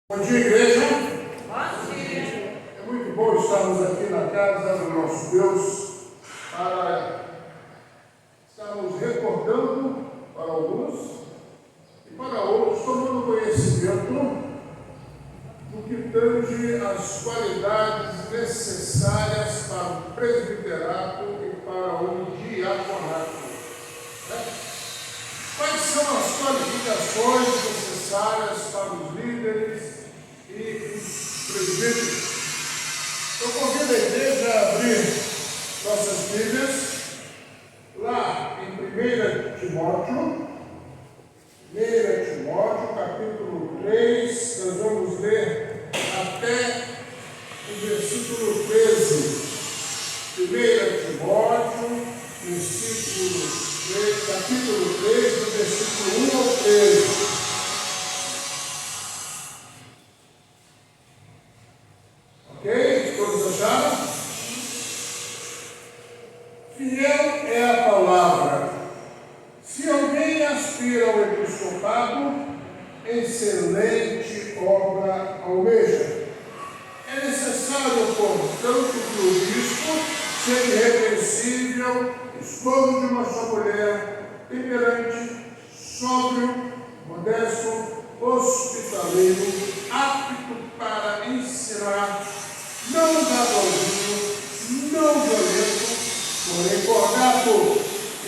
Bom dia, igreja. Bom dia. É muito bom estarmos aqui na casa do nosso Deus para estarmos recordando para alguns e para outros, tomando conhecimento do que tange as qualidades necessárias para o presbiterato e para o diaconato. Quais são as qualificações necessárias para os líderes e os presbíteros? Eu convido a igreja a abrir nossas Bíblias lá em 1 Timóteo, capítulo 3, nós vamos ler até o versículo 13. 1 Timóteo, capítulo 3, do versículo 1 ao 13. Ok? Todos acharam? Fiel é a palavra. Se alguém aspira ao episcopado, excelente obra almeja. É necessário, portanto, que o bispo seja irrepreensível, esposo de uma só mulher, temperante, sóbrio, modesto, hospitaleiro, apto para ensinar, não dado ao vinho, não violento, porém cordato,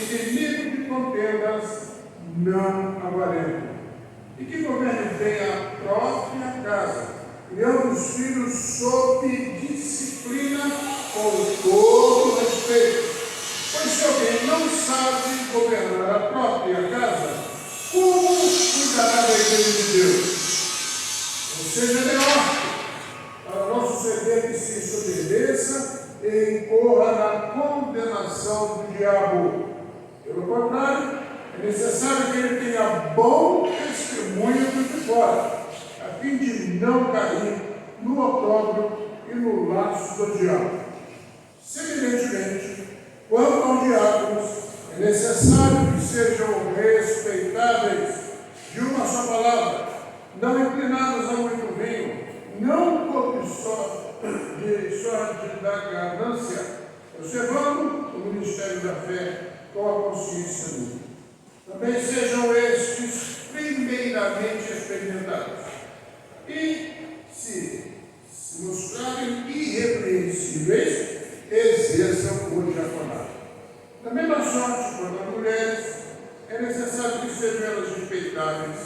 inimigo de contendas, não avarento, e que governe bem a própria casa, criando os filhos sob disciplina com todo respeito. Pois se alguém não sabe governar a própria casa, como cuidará da igreja de Deus? Ou seja, melhor para não suceder que se desobedeça e incorra na condenação do diabo. Pelo contrário, é necessário que ele tenha bom testemunho do de fora, a fim de não cair no opróbrio e no laço do diabo. Semelhantemente, quanto aos diáconos, é necessário que sejam respeitáveis de uma só palavra, não inclinados a muito vinho, não cobiçosos da ganância, observando o ministério da fé com a consciência limpa. Também sejam estes primeiramente experimentados e, se mostrarem irrepreensíveis, exerçam o diaconato. Da mesma sorte, quanto às mulheres, é necessário que sejam elas respeitáveis,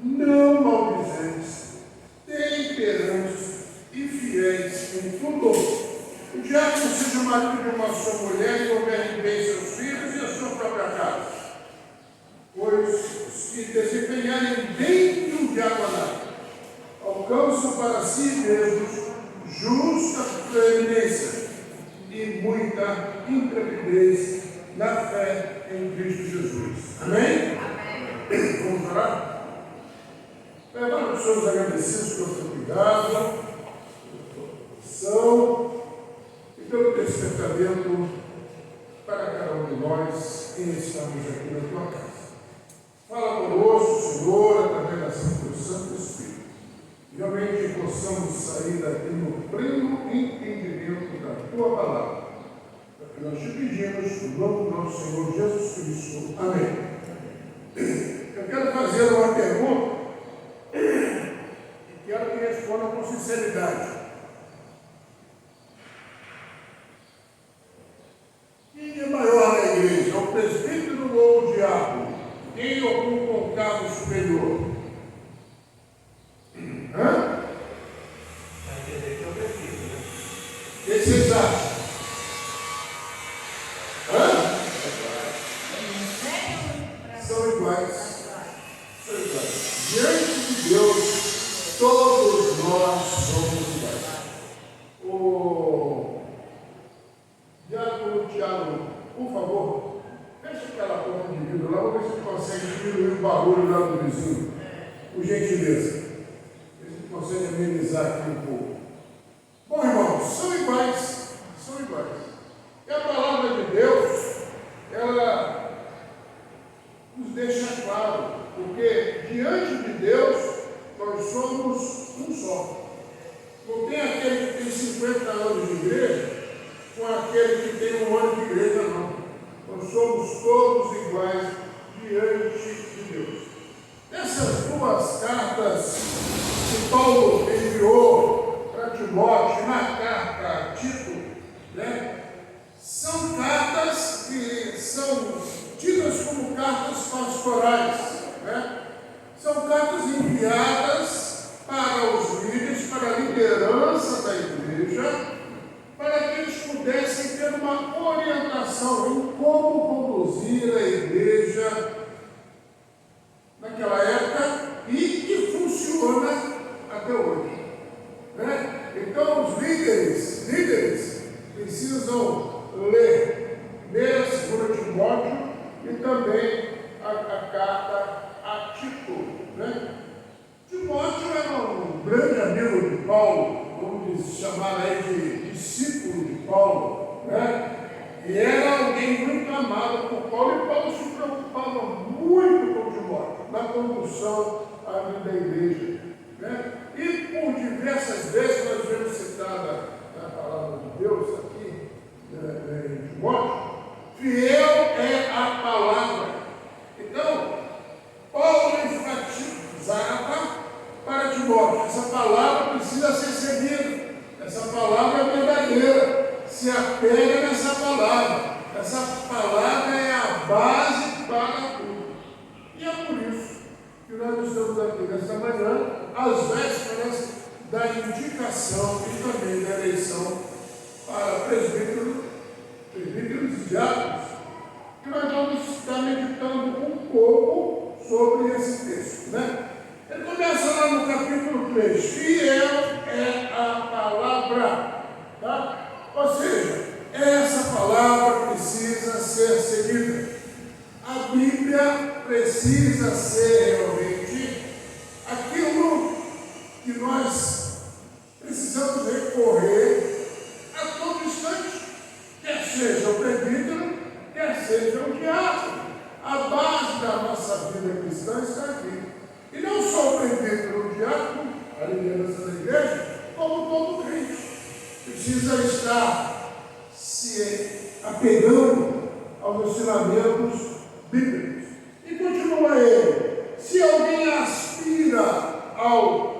não maldizentes, temperantes e fiéis em tudo. O diácono seja o marido de uma só mulher e governe bem seus filhos e a sua própria casa. Pois os que desempenharem bem o diaconato alcançam para si mesmos justa preeminência e muita intrepidez na fé em Cristo Jesus. Amém? Amém. Vamos orar? Levamos os seus agradecidos pelo seu cuidado, pela proteção e pelo despertamento para cada um de nós que estamos aqui na tua casa. Fala conosco, Senhor, através da ação do Santo Espírito. E realmente possamos sair daqui no pleno entendimento da tua palavra. É o que nós te pedimos, no nome do nosso Senhor Jesus Cristo. Amém. Eu quero fazer uma pergunta e quero que responda com sinceridade. Quem é maior na igreja? O presbítero ou o diácono? Quem ocupa um cargo superior? Hã? Vai entender que eu prefiro, né? O que vocês acham? Hã? São iguais. São iguais. Diante de Deus, todos nós somos iguais. O diácono Tiago, por favor, fecha aquela porta de vidro lá, vamos ver se você consegue diminuir o barulho lá do vizinho. Por gentileza. Ver se você consegue amenizar aqui um pouco. Bom, irmãos, são iguais. São iguais. E a palavra de Deus, ela nos deixa claro, porque diante de Deus nós somos somos um só. Não tem aquele que tem 50 anos de igreja com aquele que tem 1 ano de igreja, não. Nós somos todos iguais diante de Deus. Essas duas cartas que Paulo enviou para Timóteo, na carta a Tito, né, são cartas que são tidas como cartas pastorais, né? São cartas enviadas para os líderes, para a liderança da igreja, para que eles pudessem ter uma orientação em como conduzir a igreja naquela época e que funciona até hoje, né? Então os líderes precisam ler 2 Timóteo e também a carta a Tito, né? Timóteo era um grande amigo de Paulo, vamos chamar aí de discípulo de Paulo, né? E era alguém muito amado por Paulo, e Paulo se preocupava muito com Timóteo, na condução à vida da igreja, né? E por diversas vezes nós vemos citada a palavra de Deus aqui, em Timóteo, fiel é a palavra. Então, Paulo enfatizava para Timóteo, essa palavra precisa ser seguida, essa palavra é verdadeira, se apega nessa palavra, essa palavra é a base para tudo. E é por isso que nós estamos aqui nesta manhã, às vésperas da indicação e também da eleição para presbíteros e diáconos, que nós vamos estar meditando um pouco sobre esse texto, né? Ele começa lá no capítulo 3, fiel é a palavra, tá? Ou seja, essa palavra precisa ser seguida. A Bíblia precisa ser realmente aquilo que nós precisamos recorrer a todo instante, quer seja o presbítero, quer seja o diácono. A base da nossa vida cristã está aqui. E não só o presbítero, o diácono, a liderança da igreja, como todo crente precisa estar se apegando aos ensinamentos bíblicos. E continua ele: se alguém aspira ao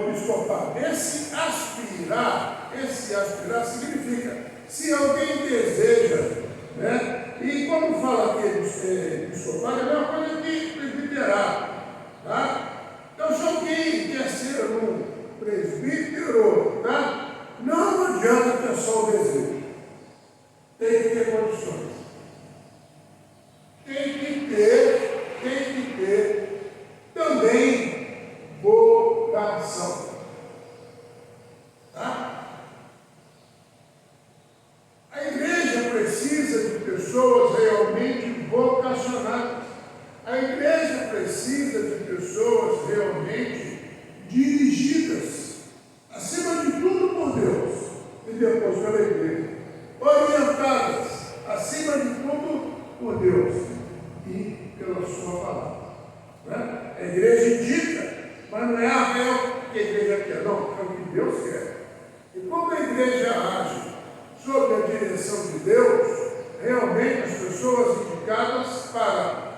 episcopado, esse aspirar significa se alguém deseja, né? E quando fala que episcopado, é a mesma coisa que presbiterado, tá? Então, se alguém quer ser um presbítero, tá? Não adianta ter só o desejo, tem que ter condições, tem que ter também vocação, tá? A igreja precisa de pessoas realmente vocacionadas. A igreja precisa de pessoas realmente dirigidas, acima de tudo por Deus e depois pela igreja, orientadas, acima de tudo por Deus e pela sua palavra, né? A igreja indica, mas não é o que a igreja quer, não, é o que Deus quer. E como a igreja age sob a direção de Deus, realmente as pessoas indicadas para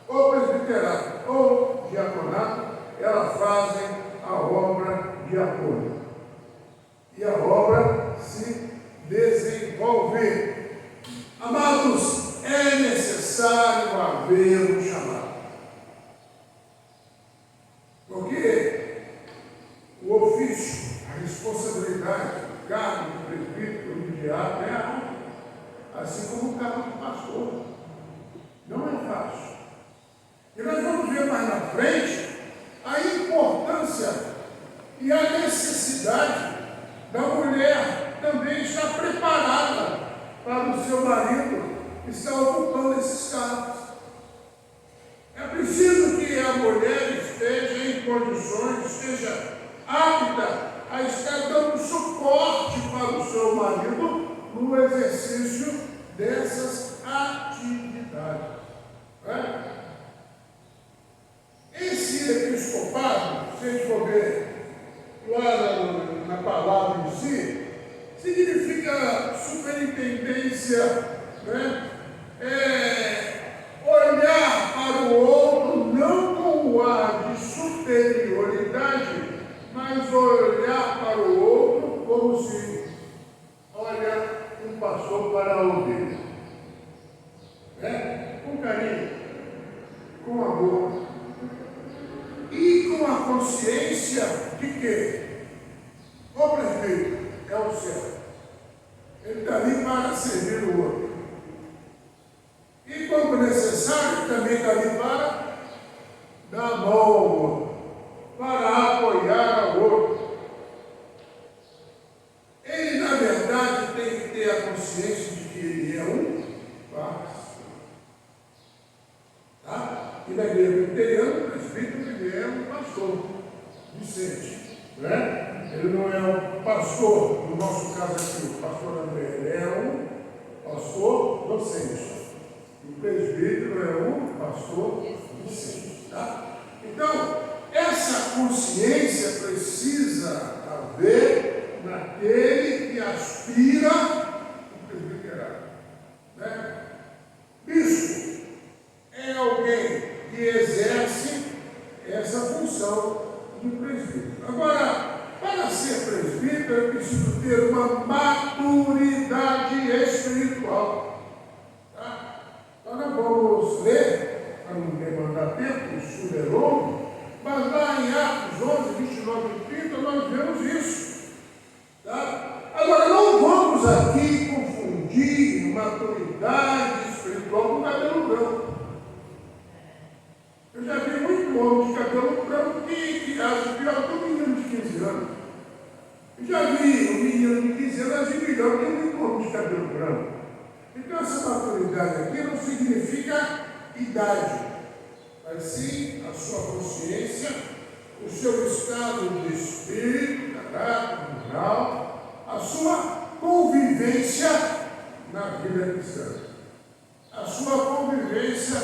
ou presbiterato ou diaconato, elas fazem a obra de apoio. E a obra se desenvolve. Amados, é necessário haver um chamado. Porque o ofício, a responsabilidade, o cargo de presbítero, de diácono é alto, assim como o cargo de pastor. Não é fácil. E nós vamos ver mais na frente a importância e a necessidade da mulher também estar preparada para o seu marido estar ocupando esses cargos. É preciso que a mulher esteja em condições, esteja apta a estar dando suporte para o seu marido no exercício dessas atividades. Esse episcopado se a gente for ver lá na palavra em si, significa superintendência, né? Olhar para o outro não com o ar de superioridade, mas olhar para o outro como se olha um pastor para a ovelha, né? Com carinho, com amor e com a consciência de que o prefeito é o céu. Ele está ali para servir o outro. E quando necessário, também está ali para dar a mão ao outro, para apoiar ao outro. Ele, na verdade, tem que ter a consciência de que ele é um pastor. Tá? E na igreja luterana, o presbítero, ele é um pastor, Vicente, né? Ele não é um pastor, no nosso caso aqui, o pastor André, ele é um pastor docente. O presbítero é um pastor Vicente, tá? Então, essa consciência precisa haver naquele que aspira o presbiterado, né? Bispo é alguém que exerce essa função de presbítero. Agora, para ser presbítero, eu preciso ter uma maturidade espiritual. Tá? Então, nós vamos ler, para não demandar tempo, isso é longo, mas lá em Atos 11, 29 e 30, nós vemos isso. Tá? Agora, não vamos aqui confundir maturidade espiritual com cabelo branco. Eu já vi muito homem de cabelo branco que acha pior que um menino de 15 anos. Eu já vi um menino de 15 anos agir melhor que muito homem de cabelo branco. Então, essa maturidade aqui não significa idade, mas sim a sua consciência, o seu estado de espírito, caráter, moral, a sua convivência na vida cristã, a sua convivência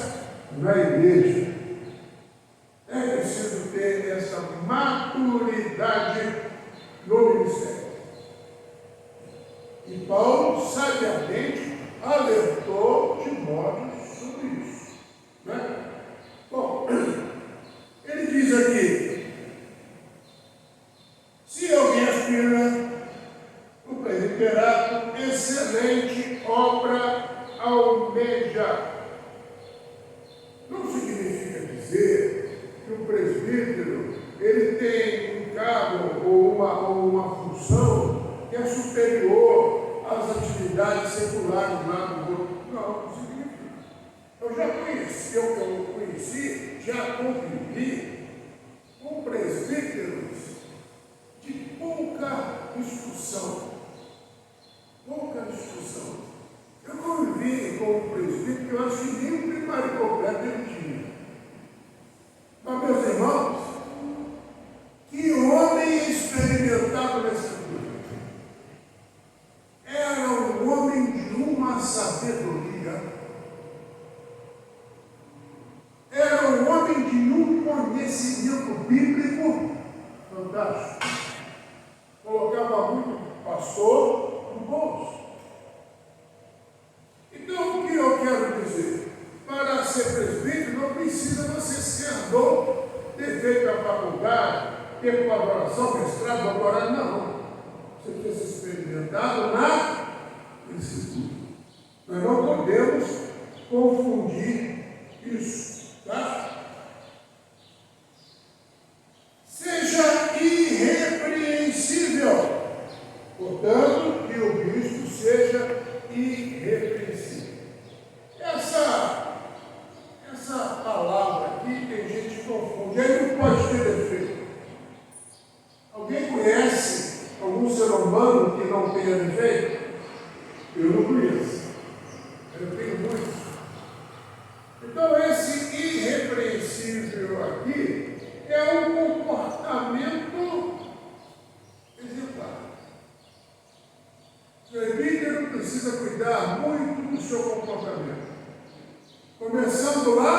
na igreja. É preciso ter essa maturidade no ministério. E Paulo, sabiamente, alertou Timóteo sobre isso, né? Bom, ele diz aqui: se alguém aspira o presbiterato, excelente obra almeja. Não significa dizer que o presbítero ele tem um cargo ou uma função que é superior às atividades seculares lá do outro. Não significa. Eu já conheci, já convivi com presbíteros de pouca discussão. Pouca discussão. Eu convivi com um presbítero que eu acho que nem o primário completo ele tinha. Mas, meus irmãos, que homem experimentado na Escritura. Era um homem de uma sabedoria. Era um homem de um conhecimento bíblico fantástico. Colocava muito pastor no bolso. Então, o que eu quero dizer? Para ser presbítero, não precisa você ser doutor, ter feito a faculdade, ter colaboração, mestrado, doutorado, não. Você precisa ser experimentado na Escritura. Nós não podemos confundir isso, tá? Seja irrepreensível. Portanto, que o bispo seja irrepreensível. Essa palavra aqui tem gente que confunde. Ele não pode ter defeito. Alguém conhece algum ser humano que não tenha defeito? Eu não conheço. Eu tenho muitos. Então, esse irrepreensível aqui é um comportamento exemplar. O presbítero precisa cuidar muito do seu comportamento. Começando lá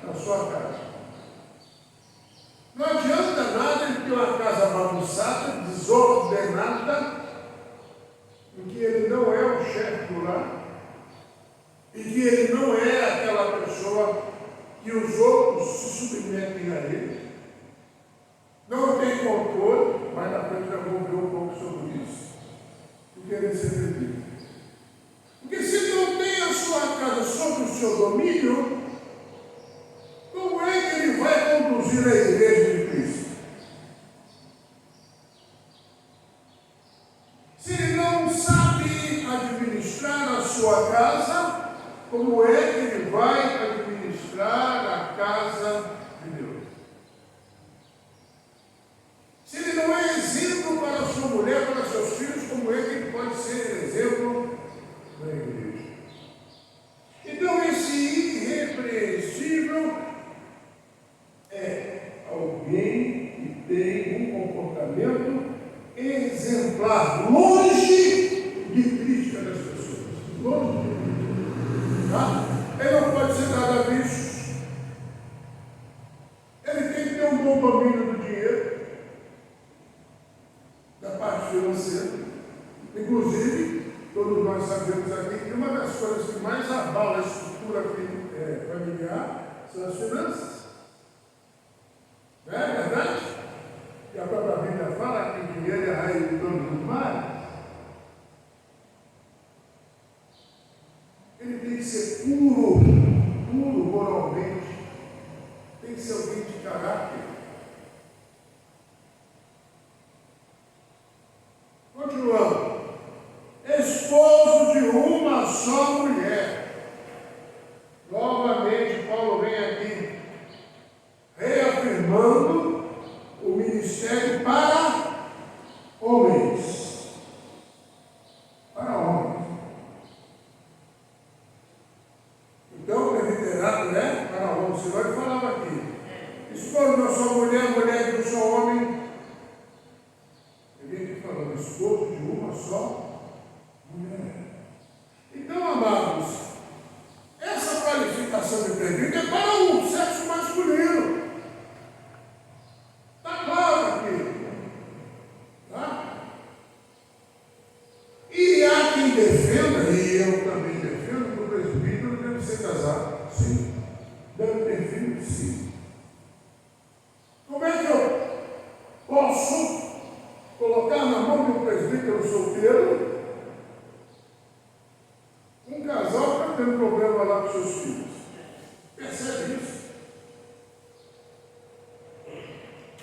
na sua casa. Não adianta nada tem uma casa bagunçada, desordenada, em que ele não é o chefe do lar, e que ele não é aquela pessoa que os outros se submetem a ele, não tem controle, mas na frente eu vou ver um pouco sobre isso, porque ele sempre diz. Porque se não tem a sua casa sob o seu domínio, como é que ele vai conduzir a igreja de Cristo? Se ele não sabe administrar a sua casa, como é que ele vai administrar a casa de Deus? Se ele não é exemplo para sua mulher, para seus filhos, como é que ele pode ser exemplo da igreja? Então, esse irrepreensível é alguém que tem um comportamento exemplar, longe de crítica das pessoas. Longe de crítica. Tá? Ele não pode ser nada visto. Ele tem que ter um bom domínio do dinheiro, da parte financeira. Inclusive, todos nós sabemos aqui que uma das coisas que mais abala a estrutura familiar são as finanças. Não é verdade? E a própria Bíblia fala que o dinheiro é a raiz de todos os males. Ele tem que ser puro, puro moralmente. Tem que ser alguém de caráter. Continuando. Esposo de uma só mulher. Novamente, Paulo vem aqui reafirmando o ministério para homens. Para homens. Então, presbiterado, né? Para homens. O Senhor falava aqui. Esposo de uma só mulher, mulher de um só homem. Ele vem aqui falando, esposo de uma só mulher. Então, amados, essa qualificação de presbítero é para o sexo masculino. Está claro aqui. Tá? E há quem defenda, e eu também defendo, que o presbítero deve ser casado. Sim. Deve ter filho, sim. Como é que eu posso colocar na mão de um presbítero solteiro um casal que está tendo problema lá com seus filhos? Percebe isso?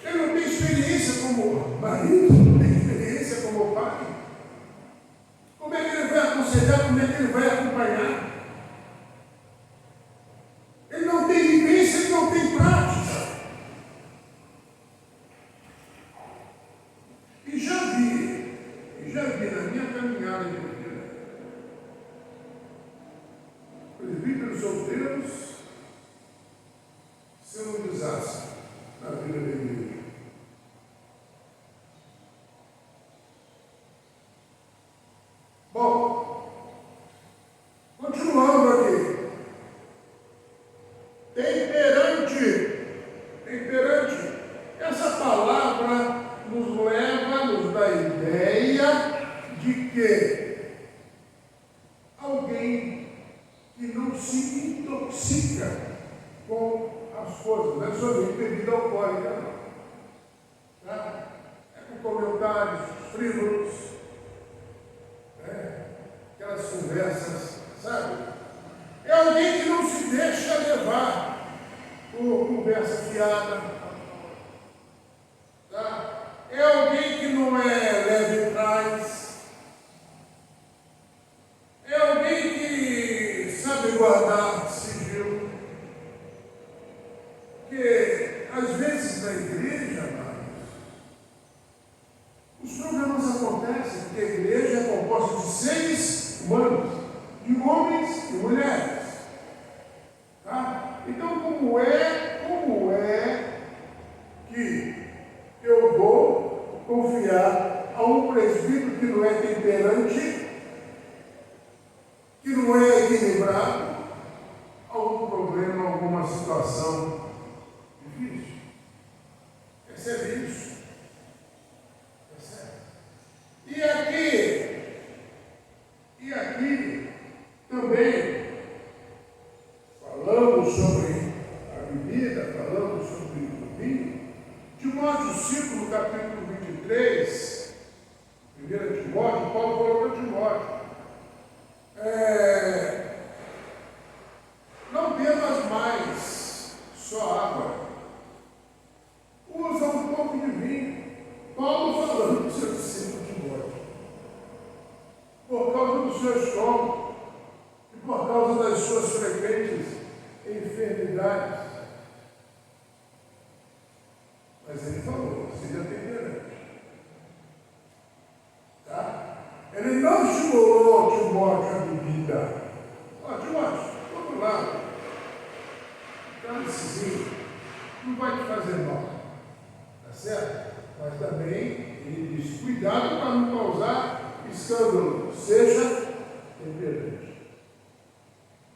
Ele não tem experiência como marido, não tem experiência como pai. Como é que ele vai aconselhar? Como é que ele vai acompanhar? Ele não tem vivência, ele não tem prática. E já vi na minha caminhada de vida, presbíteros solteiros sendo um desastre na vida da igreja. Bom, continuando aqui. Temperante. Essa palavra nos leva, nos dá a ideia de que alguém que não se intoxica com as coisas, não é somente bebida alcoólica, não. Tá? É com comentários frívolos, aquelas conversas, sabe? É alguém que não se deixa levar por conversa fiada. Tá? É alguém que não é leve atrás. É alguém que sabe guardar sigilo. Porque, às vezes, na igreja, os problemas acontecem porque a igreja é composta de seres humanos, de homens e mulheres. Tá? Então, como é que eu vou confiar a um presbítero que não é temperante, que não é equilibrado, algum problema, alguma situação difícil? Percebe isso? Timóteo 5, no capítulo 23, 1 Timóteo, Paulo falou para Timóteo, não bebas mais só água, usa um pouco de vinho. Paulo falando para o seu discípulo Timóteo, por causa do seu estômago e por causa das suas frequentes enfermidades. Mas ele falou, seja temperante. Tá? Ele não estimulou Timóteo a bebida. Ó, Timóteo, vamos lá. Cálicezinho não vai te fazer mal. Tá certo? Mas também ele diz, cuidado para não causar escândalo. Seja temperante.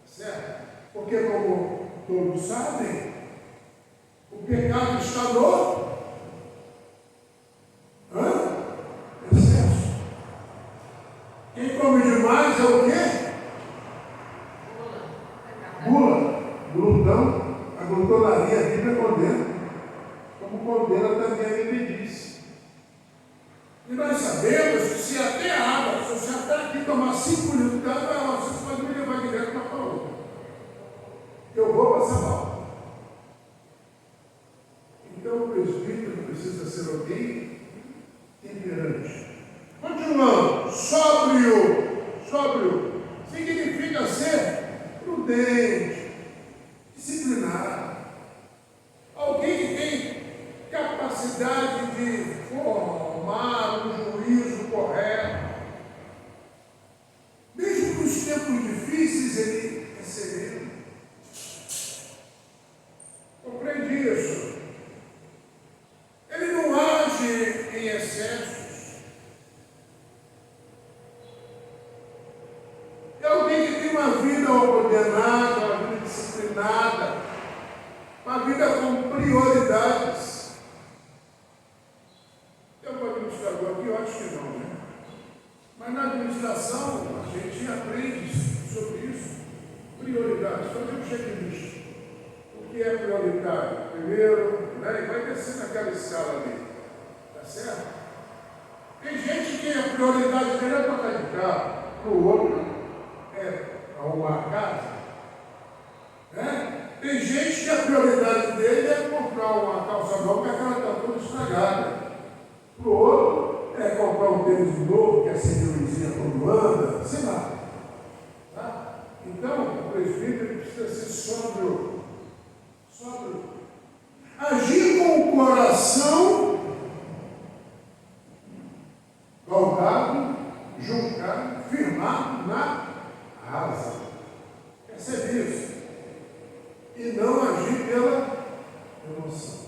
Tá certo? Porque como todos sabem, o pecado está no excesso. Quem come demais é o quê? Gula. Glutão. A glutonaria, a Bíblia condena. Como condena também a bebedice. E nós sabemos que se até a água, se você até aqui tomar 5 litros de água, você pode me levar direto para a outra. Eu vou passar mal. Então o presbítero precisa ser alguém temperante. Continuando, sóbrio. Sóbrio significa ser prudente, disciplinado. Alguém que tem capacidade de formar um juízo correto. Mesmo nos tempos difíceis, ele é sereno. Compreende isso? Ele não age em excessos. É alguém que tem uma vida ordenada, uma vida disciplinada, uma vida com prioridades. Tem um administrador aqui, eu acho que não, né? Mas na administração a gente aprende sobre isso. Prioridades, fazer um checklist. O que é prioritário? Primeiro, né? E vai descer naquela escala ali. Tá certo? Tem gente que a prioridade dele é trocar de carro, para o outro é arrumar a casa. Né? Tem gente que a prioridade dele é comprar uma calça nova porque aquela está toda estragada. Para o outro é comprar um tênis novo, que é acender luzinha quando anda, sei lá. Tá? Então, o presbítero precisa ser sóbrio. Sóbrio. Agir com o coração galgado, julgado, firmado na razão. Percebe isso? E não agir pela emoção.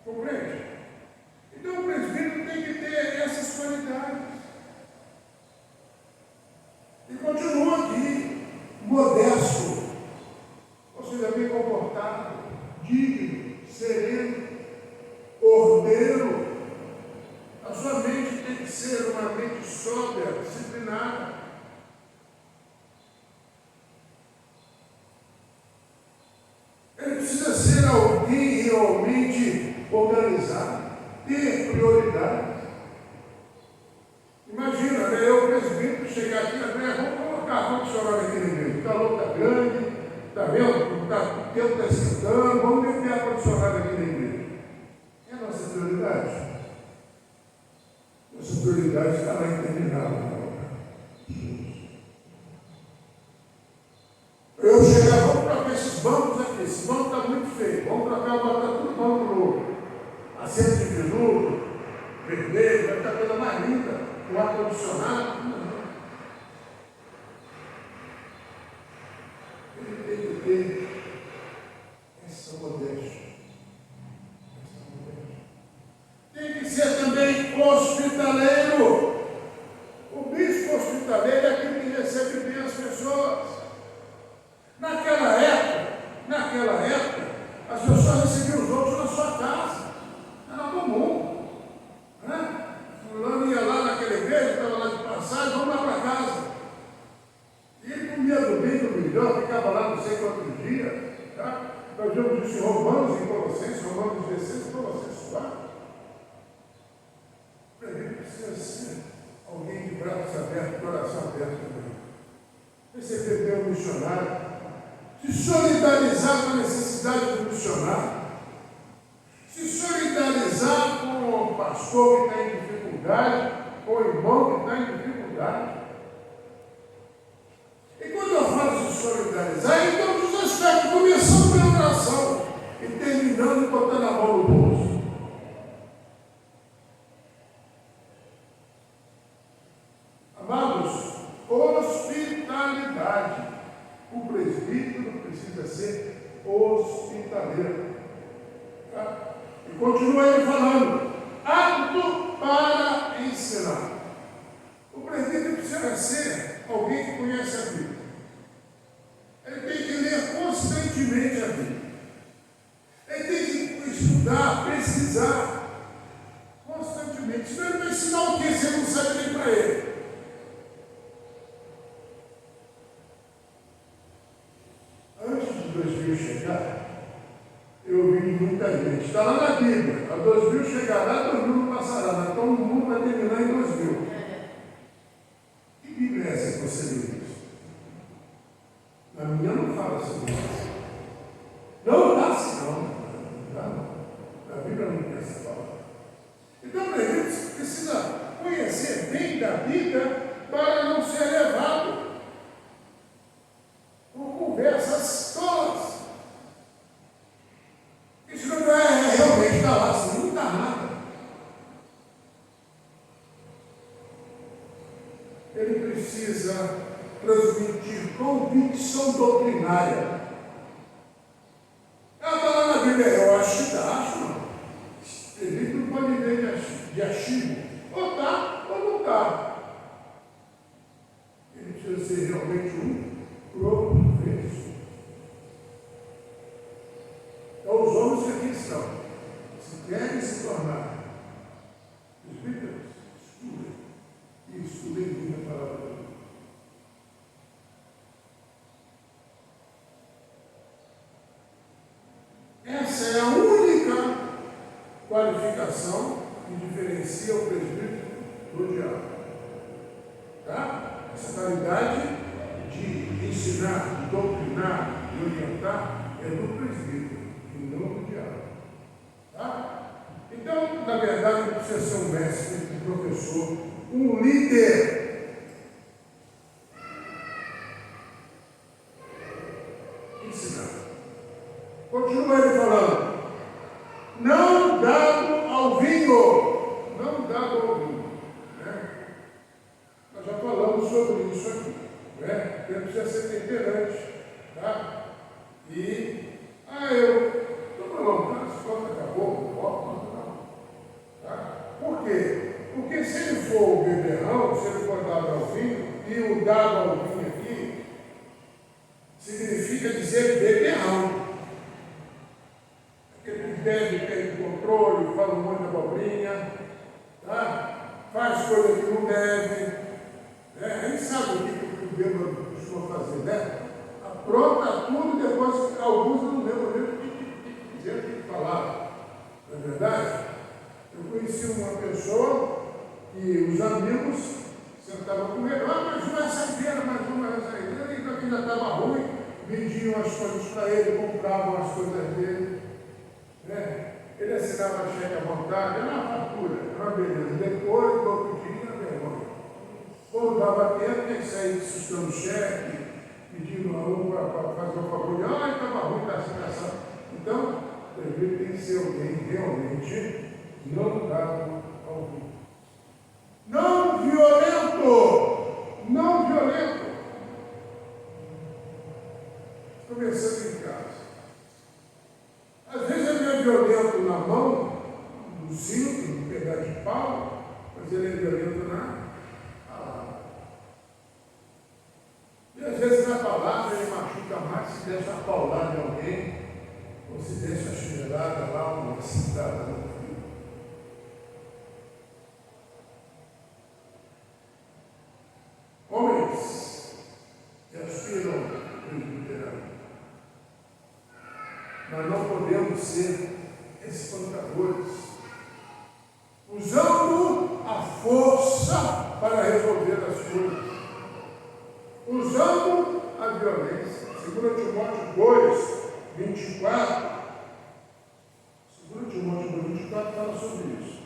Compreende? Então o presbítero tem que ter essas qualidades. E continua aqui, modesto, ou seja, bem comportado, digno, sereno, ordeiro. A sua mente tem que ser uma mente sóbria, disciplinada. Ele precisa ser alguém realmente organizado, ter prioridades. Imagina, né, eu, presbítero, chegar aqui, né, vamos colocar ar-condicionado aqui na igreja. O calor está grande, está vendo? O tempo está esquentando, vamos meter ar-condicionado aqui na igreja. É a nossa prioridade. Nossa prioridade está lá interminável. Eu chegar, vamos trocar esses bancos aqui, esse banco está muito feio, vamos trocar, botar tudo banco novo. Assento de veludo, vermelho, vai ficar a coisa mais linda, com ar-condicionado. Ele tem que ter essa modéstia. Tem que ser também hospitaleiro. O bispo hospitaleiro é aquele que recebe bem as pessoas. Naquela época, as pessoas recebiam os outros na sua casa. Era comum. Né? Fulano ia lá naquela igreja, estava lá de Romanos e Colossenses, Romanos 16 e Colossenses 4. Para mim precisa ser alguém de braços abertos, coração aberto também. Receber bem o missionário, se solidarizar com a necessidade do missionário, se solidarizar com o pastor que está em dificuldade, com o irmão que está em dificuldade. E quando eu falo de solidarizar, então os aspectos, começando pela oração e terminando botando a mão no bolso. Amados, hospitalidade. O presbítero precisa ser hospitaleiro. Tá? E continua ele falando, apto para ensinar. O presbítero precisa ser alguém que conhece a Bíblia. Ele tem que ler constantemente a Bíblia. Ele tem que estudar, pesquisar constantemente. Senão ele vai ensinar o que você não sabe nem para ele. Antes de 2000 chegar, eu vi muita gente. Está lá na Bíblia. A 2000 chegará, 2000 não passará. Então o mundo vai terminar em 2000. Que Bíblia é essa que você lê isso? Na minha não fala assim. Não dá assim, não. A Bíblia não tem essa palavra. Então, a gente precisa conhecer bem da Bíblia para não ser levado por conversas tolas. Isso não é realmente está lá, assim, não dá nada. Ele precisa transmitir convicção doutrinária. Ela está lá na Bíblia, eu acho que dá, acho não. Ele não pode ver de achismo. Ou está, ou não está. Ele precisa ser realmente um professor. Então, os homens que aqui estão, se querem se tornar presbíteros, estudem. E estudem muito a palavra de Deus. Essa é a única qualificação que diferencia o presbítero do diácono. Tá? Essa qualidade de ensinar, de doutrinar, de orientar, é do presbítero e não do diácono. Tá? Então, na verdade, não precisa ser um mestre, um professor, um líder. Ensinar. Continua ele falando. Não dado ao vinho. Não dado ao vinho. Né? Nós já falamos sobre isso aqui. Né? Ele precisa ser temperante. Tá? E, eu estou falando, cara, esse copo acabou, o copo não. Tá? Por quê? Porque se ele for o beberrão, se ele for dado ao vinho, e o dado ao vinho aqui, significa dizer beberrão. Aquele que bebe, tem controle, fala um monte de abobrinha, tá? Faz coisa que não deve. Né? A gente sabe o que o bêbado costuma fazer, né? Apronta tudo e depois alguns não lembram nem o que dizer, o que falar. Não é verdade? Eu conheci uma pessoa que os amigos sentavam com ele, mas uma saideira, mais uma saideira, e aqui já estava ruim, vendiam as coisas para ele, compravam as coisas dele. Né? Ele assinava cheque à vontade, era uma fatura, era uma beleza. Depois, do outro dia, era vergonha. Quando dava tempo, tinha que sair sustando cheque, pedindo a um para fazer um favor, estava ruim, está assim, assado. Então, o presbítero tem que ser alguém realmente não dado ao vinho. Não violento! Não violento! Começando em casa. Às vezes ele é violento na mão, no cinto, no pedaço de pau, mas ele é violento na palavra. E às vezes na palavra ele machuca mais se deixa a paulada de alguém, ou se deixa a chinelada lá, uma cidade no filho. Homens que aspiram ao presbiterado, nós não podemos podem ser espantadores, usando a força para resolver as coisas, usando a violência. 2 Timóteo 2, 24. 2 Timóteo 2, 24 fala sobre isso.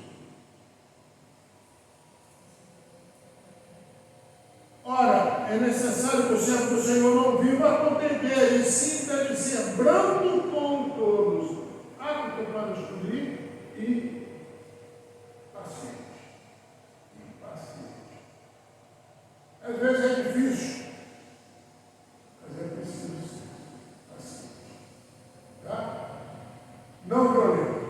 Ora, é necessário que o servo do Senhor não viva a contender, e sim deve ser brando com todos, apto para instruir e paciente. Às vezes é difícil, mas é preciso ser paciente. Tá? Não violento.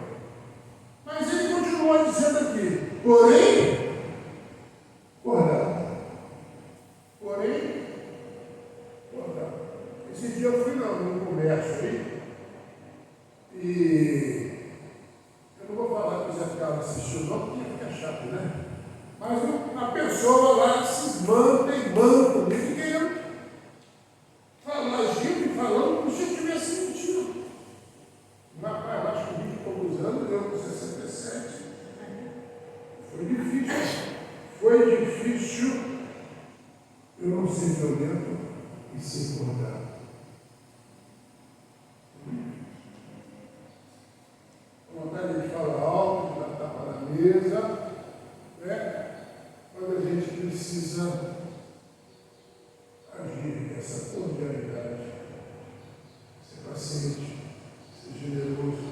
Mas ele continua dizendo aqui, porém, esse dia eu fui no comércio aí, e eu não vou falar que o Zé Carlos assistiu não, porque fica chato, né? Mas a pessoa lá cismando, teimando comigo, querendo falar, agindo e falando como se eu tivesse mentido. Rapaz, eu acho que 20 e poucos anos, eu com 67. Foi difícil eu não ser violento e ser cortado. Vontade de falar alto, de dar tapa na mesa, né? Quando a gente precisa agir com essa cordialidade, ser paciente, ser generoso.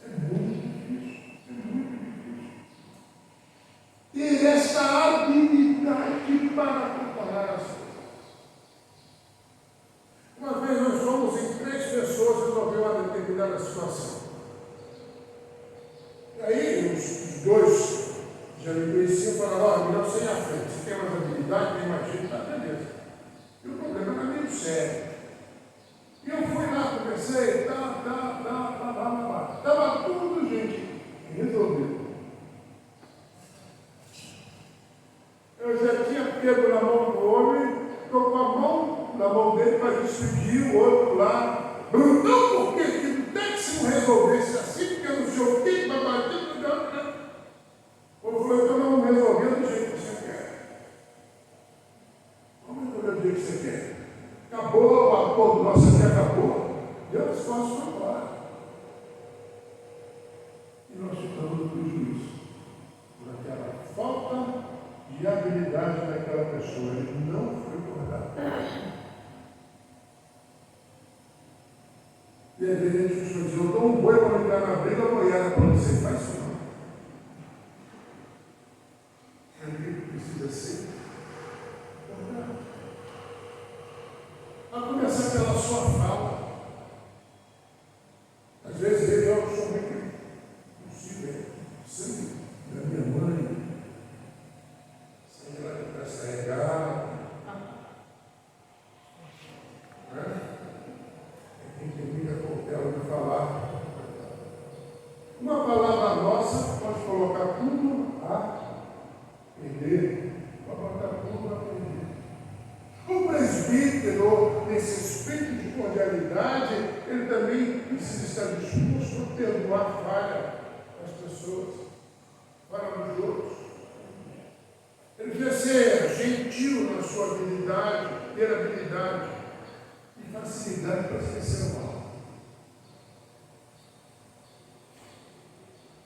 É muito difícil. Ter essa habilidade para comparar as coisas. Uma vez nós fomos em 3 pessoas resolver uma determinada situação. E aí os 2 já me conheciam e falaram, olha, melhor você ir à frente, você tem mais habilidade, tem mais jeito, tá beleza. E o problema era meio sério. E eu fui lá, conversei, estava tudo, gente, resolvido. Eu já tinha pego na mão do homem, estou com a mão na mão dele para despedir o outro lá. Não, porque não tem que se não resolvesse assim, porque eu não sei o que, vai bater no outro, né? Eu falei, então não resolveu do jeito que você quer. Vamos resolver do jeito que você quer. Acabou, o acordo nosso aqui acabou. Deu as costas para embora. E nós ficamos no prejuízo por aquela falta de habilidade daquela pessoa. Ele não foi acordado. E às vezes a gente costuma dizer, eu dou um boi para entrar na briga, eu boiada para você. Faz isso não. É o que precisa ser acordado. A começar pela sua fala. Às vezes eu sou muito impossível, sangue da minha mãe, sangue lá de trás carregado. Quem tem muita cautela de falar. Uma palavra nossa pode colocar tudo a perder. Pode colocar tudo a perder. O presbítero, nesse espírito de cordialidade, ele também precisa estar disposto a perdoar falha das pessoas, falha dos outros. Ele precisa ser gentil na sua habilidade, ter habilidade e facilidade para esquecer o mal.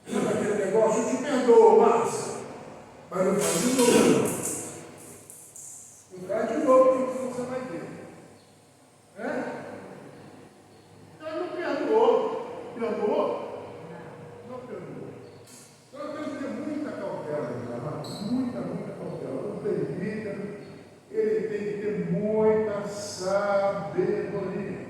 Sabe aquele negócio? Eu te perdoo, Márcia, mas não faz de novo. Não faz de novo, que você vai ver. Ela não perdoou. Perdoou? Não perdoou. Então temos que ter muita cautela, meus amados. Muita cautela. O presbítero, ele tem que ter muita sabedoria.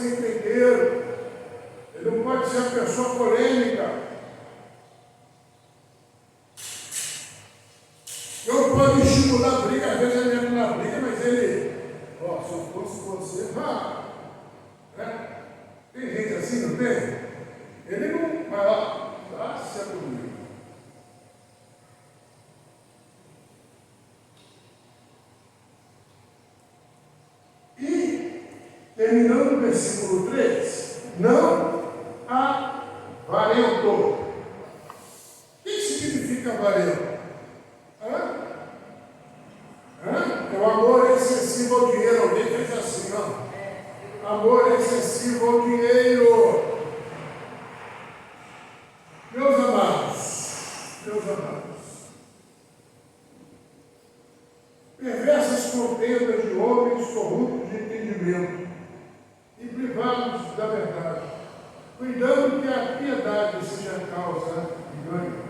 ser encrenqueiro. Ele não pode ser uma pessoa polêmica. Eu posso estimular a briga, às vezes ele entra na briga, mas ele, ó, se eu fosse você, vá. Né? Tem gente assim, não tem? Ele não vai lá, se comigo. E, terminando o versículo 3, não avarentou. O que significa avarento? É o amor excessivo ao dinheiro. Alguém fez assim, ó. Amor excessivo ao dinheiro. Meus amados, perversas contendas de homens corruptos de entendimento e privados da verdade, cuidando que a piedade seja a causa de ganho.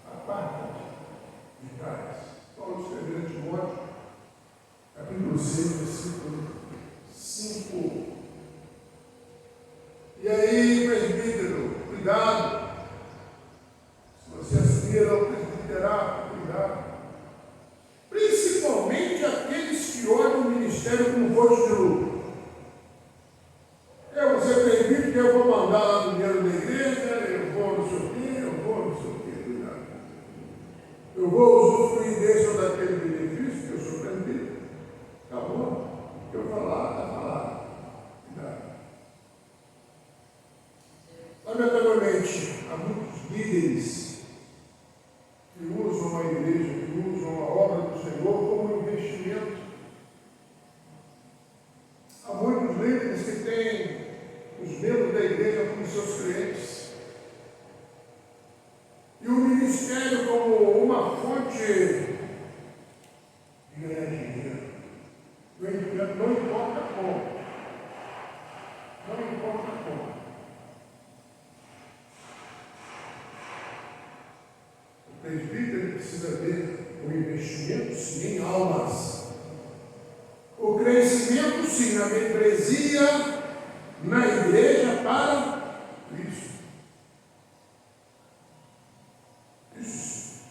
Aparta de tais. Paulo escreveu em Timóteo, capítulo 6, versículo 5. E aí, presbítero, cuidado. Se você aspira ao presbiterato, cuidado. Principalmente aqueles que olham o ministério com rosto de lucro. Eu vou ser presbítero, que eu vou mandar lá no dinheiro da igreja, eu vou não sei o quê, cuidado. Eu vou usufruir desse ou daquele benefício, que eu sou presbítero. Acabou. O que eu falar, está falado. Cuidado. Lamentavelmente, há muitos líderes que usam a igreja, que usam a obra do Senhor como investimento. Há muitos líderes que têm os membros da igreja como seus clientes. E o ministério como uma fonte de ganhar dinheiro. Não importa como. Não importa como. O presbítero precisa ver o investimento, sim, em almas. O crescimento, sim, na membresia, na igreja para Cristo. Isso.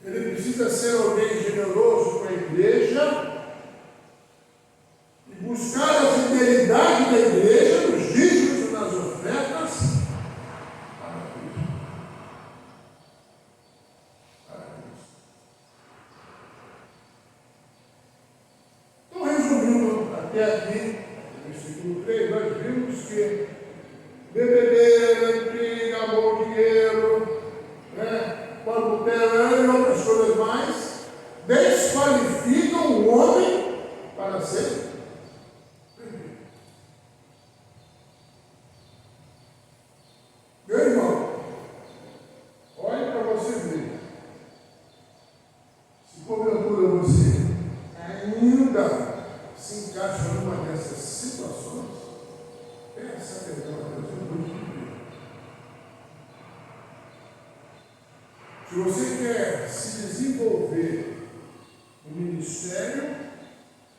Ele precisa ser alguém generoso com a igreja e buscar a fidelidade da igreja nos dízimos e nas ofertas para Cristo. Para Cristo. Então, resumindo até aqui, no versículo 3, nós vimos que bebedeira, intriga, amor, dinheiro, adultério e outras coisas mais, desqualificam o homem para ser perdido. Meu irmão, olhe para você ver. Se porventura você ainda se encaixa numa dessas situações, peça perdão a Deus, eu vou te pedir. Se você quer se desenvolver no ministério,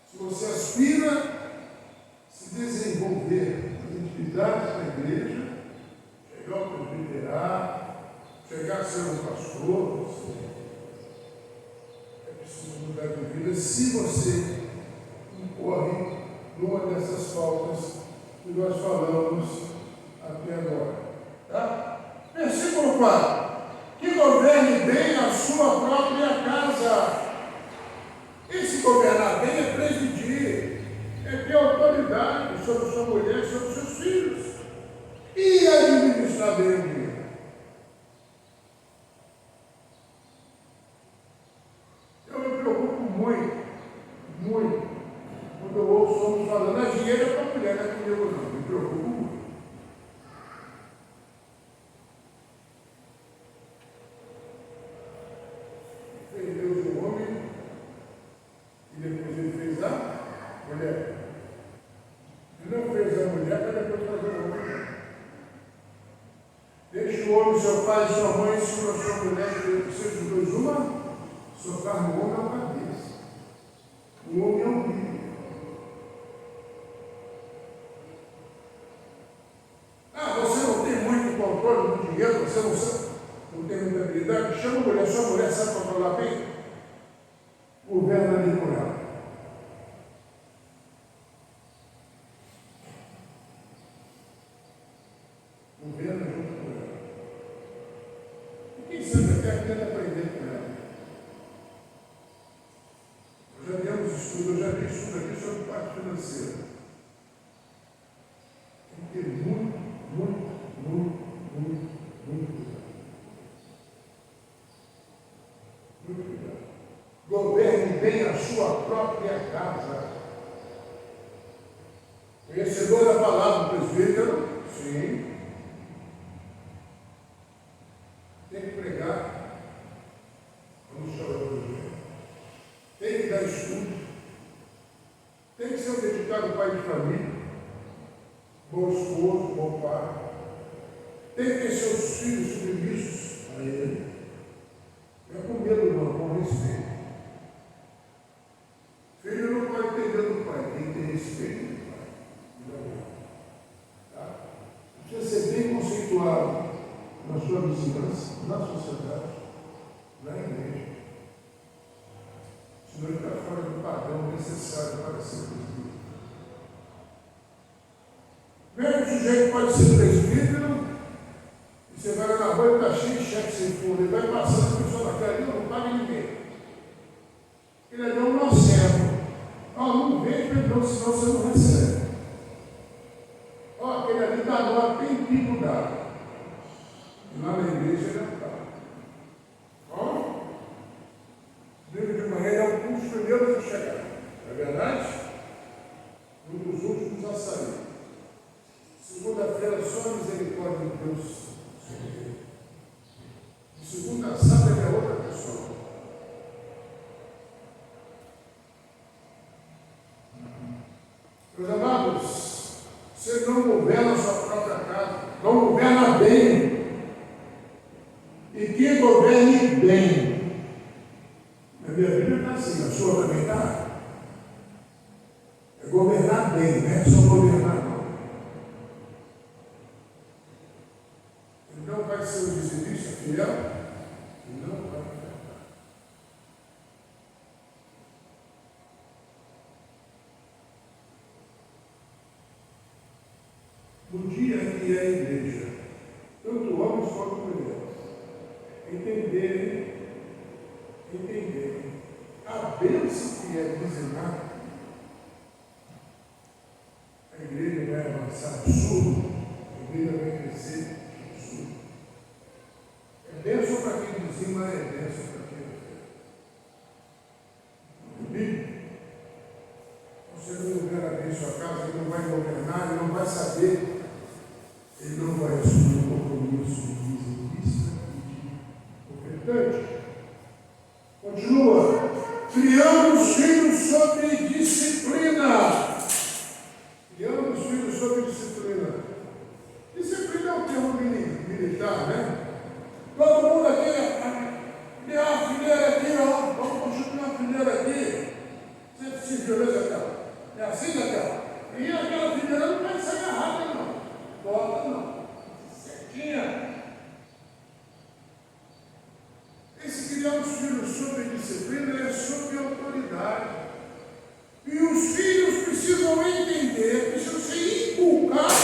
se você aspira a se desenvolver nas atividades da igreja, chegar ao presbiterato, chegar a ser um pastor, é preciso mudar de vida se você incorre numa dessas faltas que nós falamos até agora. Tá? Versículo 4. Que governe bem a sua própria casa. E se governar bem é presidir, é ter autoridade sobre sua mulher, sobre seus filhos. E administrar bem o dinheiro. Eu me preocupo muito, quando eu ouço homens falando, dinheiro é para a mulher, não é comigo não. Me preocupo muito. Fez Deus o homem e depois ele fez a mulher. Ele não fez a mulher para depois fazer o homem. Deixa o homem, seu pai e sua mãe, sobre a sua mulher, que sejam os dois uma, sua carne, o homem é a cabeça. O homem é o umbigo. dinheiro, você não tem muita habilidade, chama a mulher, sua mulher sabe controlar bem, governa ali com ela. Governa junto com ela. E quem sabe até tenta aprender com ela. Eu já vi estudo aqui sobre parte financeira. Tem que ter muito cuidado. Muito cuidado. Governe bem a sua própria casa. Conhecedor da palavra do presbítero? Sim. Tem que pregar. Vamos chorar hoje. Tem que dar estudo. Tem que ser um dedicado pai de família. Bom esposo, bom pai. Tem que ter seus filhos submissos a ele. Não é com medo, não, com respeito. Filho não pode ter medo do pai, tem que ter respeito do pai. Tá? Precisa ser bem conceituado na sua vizinhança, na sociedade, na igreja. Senão ele está fora do padrão necessário para ser presbítero. Mesmo sujeito pode ser presbítero, e você vai lá na rua e está cheio de cheque sem fundo, ele vai passando, a pessoa naquela ali, não paga ninguém. Ele é um nocebo. Não vem, perdão, senão você não recebe. Aquele ali dá nota, tem pico dado. Lá na igreja ele não está. Domingo de manhã é um dos primeiros a chegar. Não é verdade? Um dos últimos a sair. Segunda-feira só a misericórdia de Deus. De segunda a sábado é outra pessoa. Meus amados, você não governa a sua própria casa, não governa bem. E que governe bem. A minha Bíblia está assim, a sua também está. É governar bem, não é só governar, não. Ele não vai ser um dizimista fiel, e não vai ofertar. No dia em que a igreja, tanto homens quanto mulheres, entenderem a bênção que é dizimar, a igreja vai avançar absurdo, a igreja vai crescer absurdo. É bênção para quem dizima, é bênção para quem oferta. Você não governa bem sua casa, ele não vai governar, ele não vai saber, ele não vai assumir o compromisso de dizimista e de ofertante. Continua. Criando os filhos sob disciplina. Criando os filhos sob disciplina. Disciplina é um termo militar, né? Todo mundo aqui, tem uma fileira aqui, ó. Vamos construir uma fileira aqui. Você precisa de olhar aquela. É assim, daquela. E aquela fileira não vai sair agarrada, não. Bota, não. Certinha. Esse criar os filhos sob disciplina é sob autoridade. E os filhos precisam entender, precisam ser inculcados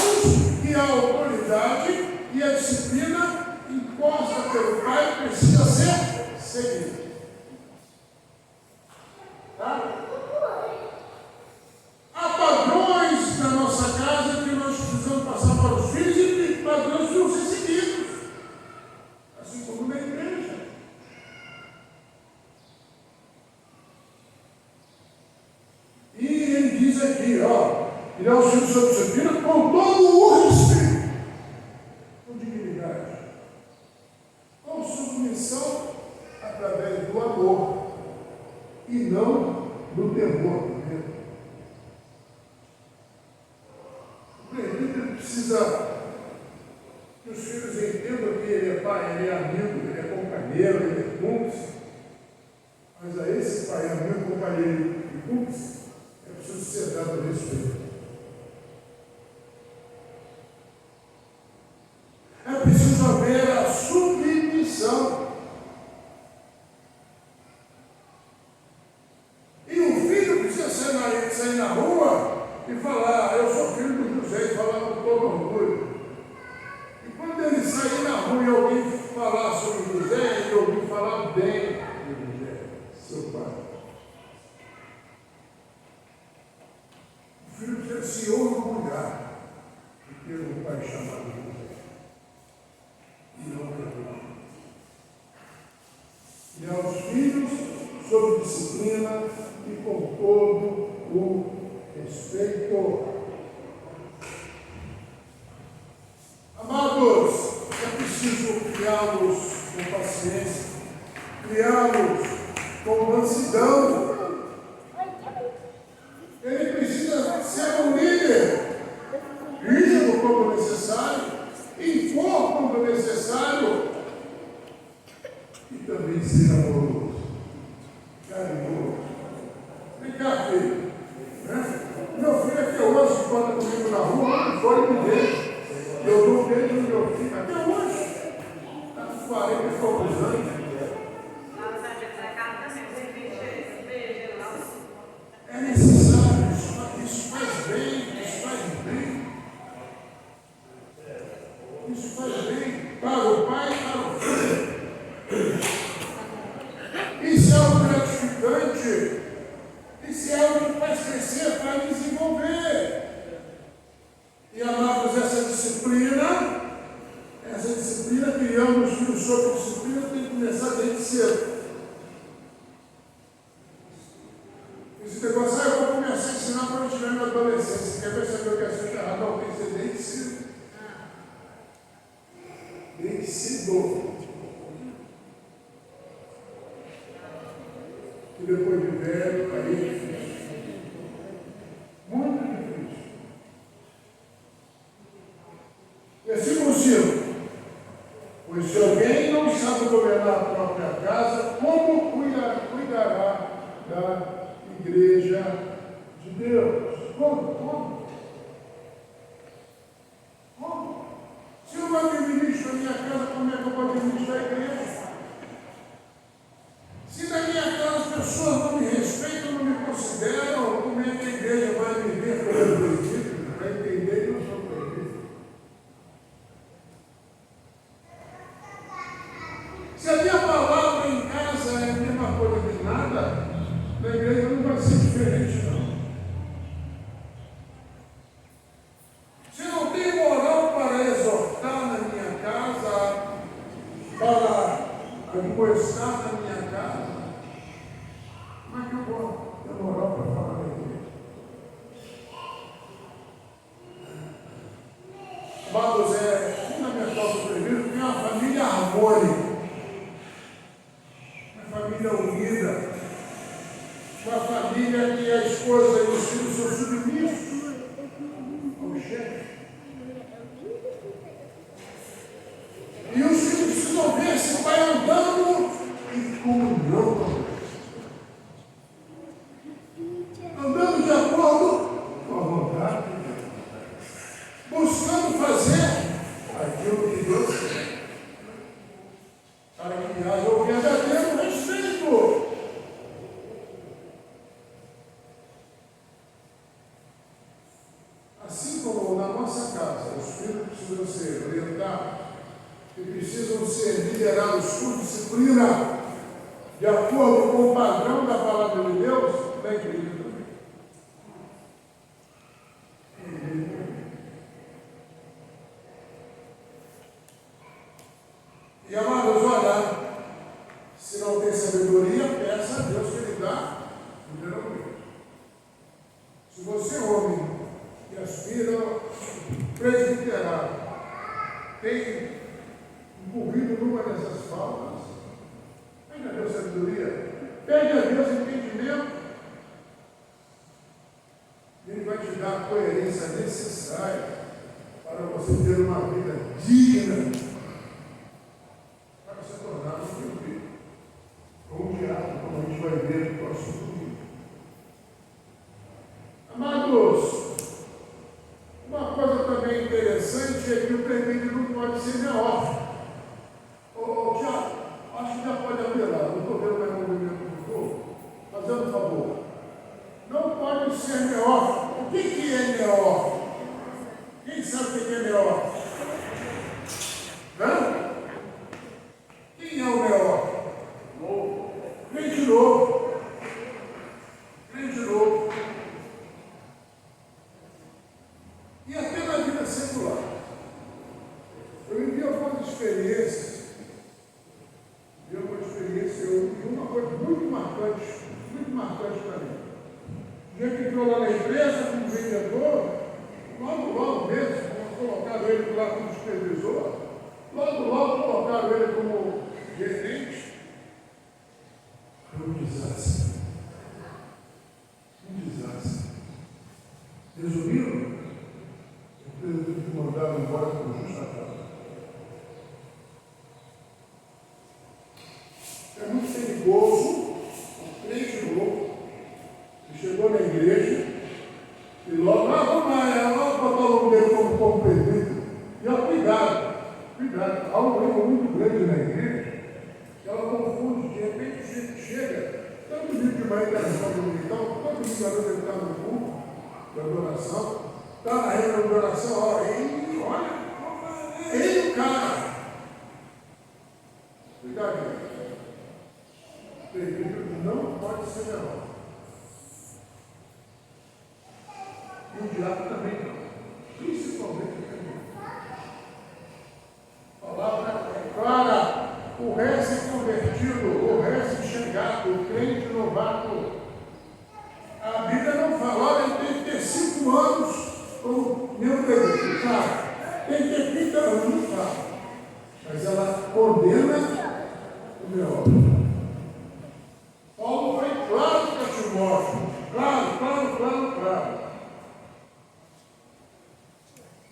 que a autoridade e a disciplina imposta pelo pai precisa ser seguida. Tá? Há padrões na nossa casa que nós precisamos passar para os filhos e padrões que vão ser seguidos. Assim como na igreja. E ele diz aqui, ele é o filho sob disciplina com todo o respeito, com dignidade, com submissão através do amor e não do temor do medo. O presbítero precisa que os filhos entendam que ele é pai, ele é amigo, ele é companheiro, ele é cúmplice. Mas a esse pai, amigo, companheiro e cúmplice, é preciso ser dado respeito. É preciso haver a se orgulhar de ter um pai chamado José. E não perdoa. E aos filhos, sob disciplina e com todo o respeito. Amados, é preciso criá-los com paciência, criá-los com mansidão. Ele precisa ser um líder, rígido quando necessário, impor quando necessário, e também ser amoroso, carinhoso. Vem cá, filho. Meu filho até hoje, quando comigo na rua, não foi me deixa. Eu dou dentro do meu filho até hoje. Está com 40 e poucos anos. É necessário, isso faz bem, isso faz bem. Isso faz bem para o pai e para o filho. Isso é algo gratificante. Isso é algo que faz crescer, faz desenvolver. E amados, essa disciplina, criando os filhos sob disciplina, tem que começar desde cedo. Esse negócio, eu vou começar a ensinar quando eu estiver na adolescência. Quer ver se a educação está errada? Não, tem que ser desde cedo. Desde cedo. E depois de velho, aí é difícil. Muito difícil. Versículo 5. Pois se alguém não sabe governar a própria casa, como cuidará da igreja de Deus? Como? Se eu não administro a minha casa, como é que eu vou administrar a igreja? Se na minha casa as pessoas não me respeitam, não me consideram, como é que a igreja vai me ver como presbítero? Vai entender que eu sou presbítero. Se a minha palavra em casa é a mesma coisa de nada, na igreja não vai ser diferente, não. Se não tem moral para exortar na minha casa, para admoestar na minha casa, como é que eu vou ter moral para falar na igreja? Amados, é fundamental para o presbítero ter uma família harmônica, uma família unida, uma família que a esposa e os filhos são submissos ao chefe. E os filhos precisam ver esse pai andando em comunhão com Deus. Andando de acordo com a vontade de Deus. Buscando fazer aquilo que Deus quer. Para que haja o verdadeiro respeito. Assim como na nossa casa, os filhos precisam ser orientados e precisam ser liderados por disciplina, de acordo com o padrão da palavra de Deus, da igreja também. E amados, olha, se não tem sabedoria, peça a Deus que Ele dá, literalmente. Se você é homem que aspira presbiterado, tem envolvido numa dessas faltas, pede a Deus sabedoria, pede a Deus entendimento, Ele vai te dar a coerência necessária para você ter uma vida digna, para se tornar um filho, ou um diabo, como a gente vai ver no próximo domingo. Amados, uma coisa também interessante é que o presbítero não pode ser neófito. Tiago, acho que já pode apelar, não estou vendo mais movimento do povo, fazendo um favor. Não pode ser neófito. O que é neófito? Quem sabe o que é neófito? Não? Quem é o neófito? Novo. Crente novo. Crente novo. discípulo lá. Eu vivi algumas experiências. Eu vi uma coisa muito marcante para mim. O dia que entrou lá na empresa como vendedor, logo mesmo, colocaram ele lá como supervisor, logo colocaram ele como gerente. Foi um desastre. Resumindo, a empresa teve que mandar embora por justa causa. É muito perigoso um crente novo que chegou na igreja e logo, vamos lá botar o nome dele como presbítero. E cuidado. Há um erro muito grande na igreja que ela confunde, de repente o gente chega, tanto vídeo de uma interação dominical, todo mundo ele está no culto de adoração, está na reunião de oração, olha, ele o cara. Cuidado, gente. Presbítero não pode ser menor. E o diabo também não. Principalmente o feminino. A palavra é clara. O recém-convertido, o recém-chegado, o crente novato. A Bíblia não fala, olha, ele tem que ter 5 anos como meu Deus, cara. Tem que ter 30 anos, não fala. Mas ela condena o meu homem. Paulo foi claro para Timóteo. Claro.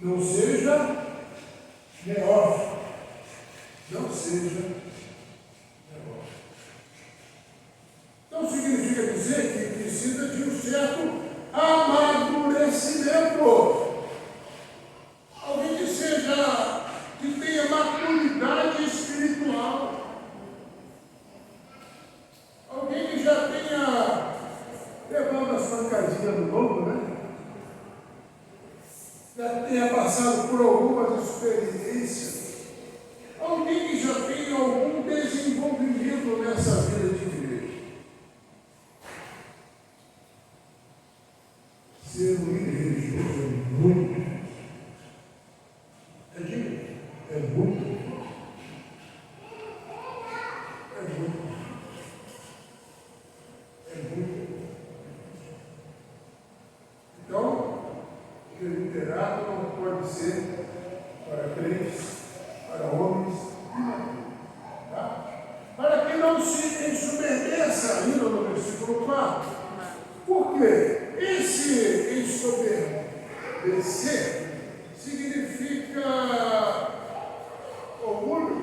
Não seja neófito. Não seja neófito. Então significa dizer que precisa de um certo amadurecimento. Alguém que tenha maturidade espiritual. Alguém que já tenha levado as pancadinhas do novo, né? Já tenha passado por algumas experiências. Alguém que já tenha algum desenvolvimento nessa vida de igreja. Ser um líder religioso é muito difícil. É muito difícil. Então, o literato não pode ser para crentes, para homens imaturos. Tá? Para que não se ensoberbeça ainda no versículo 4. Por quê? Esse ensoberbecer significa orgulho.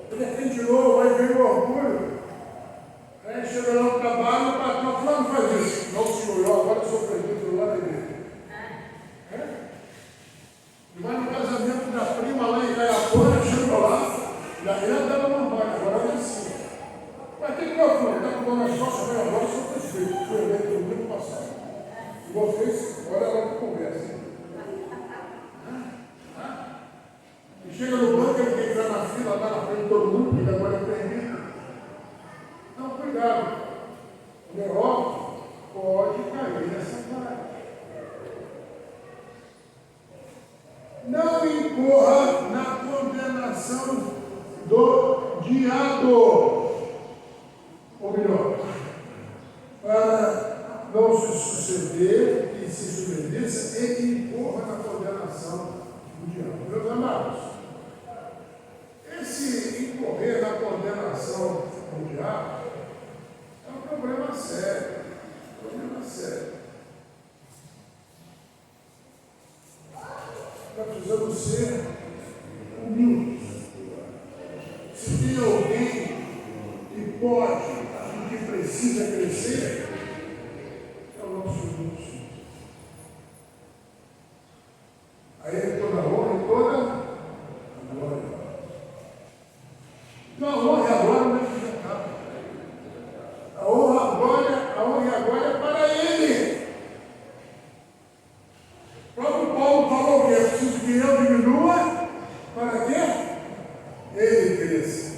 De repente, de novo, vai vir o orgulho. Aí chega lá no trabalho, o patrão fulano faz isso. Não, senhor, eu agora sou presbítero lá na igreja. E vai no casamento da prima lá em Caiapora, chega lá, e aí ela dava uma vaga, agora é assim. Mas quem que eu fui? Está com dor nas costas, mas agora sou presbítero. Fui eleito no domingo passado. E vocês, agora ela não conversa. E chega no banco, ele tem que entrar na fila, lá na frente de todo mundo, porque agora é presbítero. Então, cuidado. O neófito pode cair nessa praia. Não incorra na condenação do diabo. Ou melhor, para não se suceder e se submedeça, ele incorra na condenação do diabo. Meus amados, esse incorrer na condenação do diabo é um problema sério. Nós precisamos ser humildes. Se tem alguém que pode e que precisa crescer, é o nosso Deus. A Ele toda a honra e toda a glória. Então a honra e a glória não é que já acaba. A honra e a glória é para Ele. O próprio Paulo falou que é preciso que eu diminua, para que Ele cresça.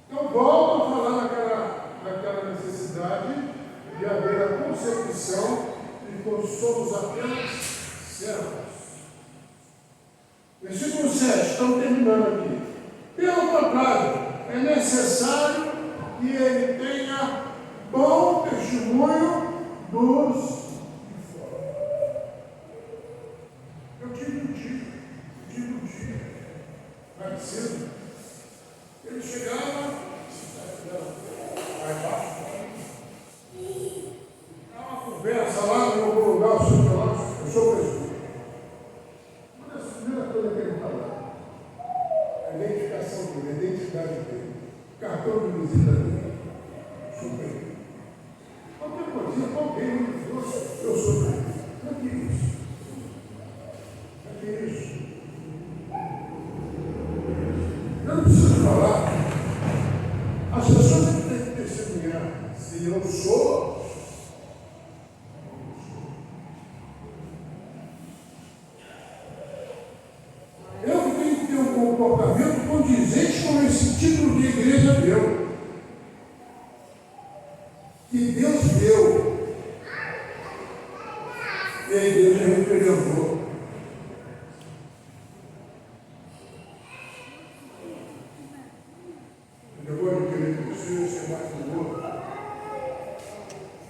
Então volto a falar naquela necessidade de haver a concepção de que somos apenas servos. Versículo 7, estamos terminando aqui. Pelo contrário, é necessário que ele tenha bom testemunho dos de fora. Eu tive um dia, mais cedo, ele chegava, vai baixo, uma conversa lá no meu lugar, eu sou presbítero. Uma das primeiras coisas que ele falava, a identificação dele, a identidade dele, cartão de visita dele, sou presbítero. Qualquer coisinha, qualquer um fosse, eu sou presbítero. Não é que isso. Não é que isso. Eu não preciso falar. As pessoas têm que testemunhar se eu sou. Eu tenho que ter um comportamento condizente com esse título de igreja deu. Que Deus deu. E a igreja representou. Depois de querer crescer, ser mais do outro,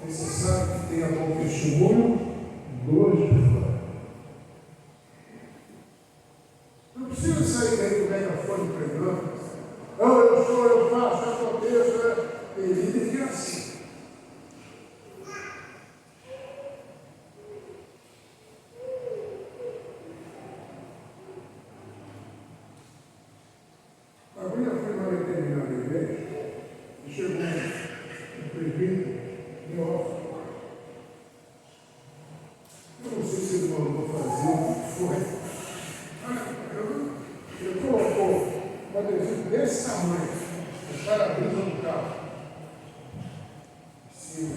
é necessário que tenha bom testemunho dos de fora. Não precisa sair daí do megafone pregando. Não, eu sou, eu faço, eu aconteço. Ele tem que ir assim. A minha foi uma determinada igreja e chegou um presbítero e ó, eu não sei se ele mandou fazer o que foi. Ele colocou um adesivo desse tamanho, o para-brisa do carro. Sim.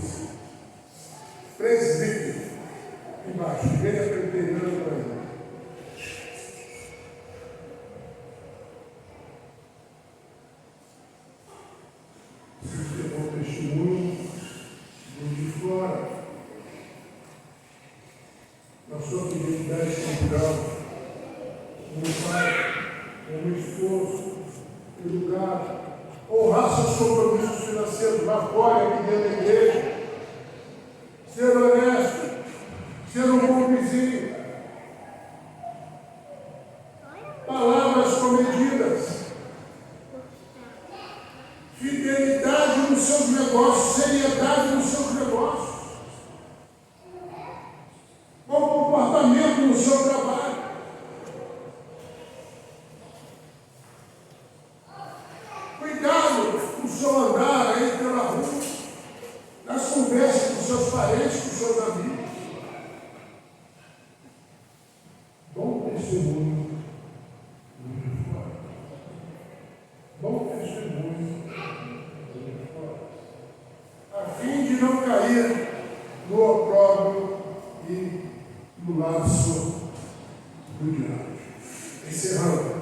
Presbítero embaixo, igreja presbiteriana do Brasil. Testemunho do de fora. Na sua fidelidade cultural, como pai, como esposo, educado, honrar seus compromissos financeiros lá fora e aqui dentro da igreja, ser honesto, ser um bom vizinho, palavras comedidas, fidelidade nos seus negócios, seriedade nos seus negócios, bom comportamento no seu trabalho. Cuidado com o seu andar aí pela rua, nas conversas com seus parentes, com seus amigos. Bom testemunho de fora. Bom testemunho de fora. A fim de não cair no opróbrio e no laço do diabo. Encerrando.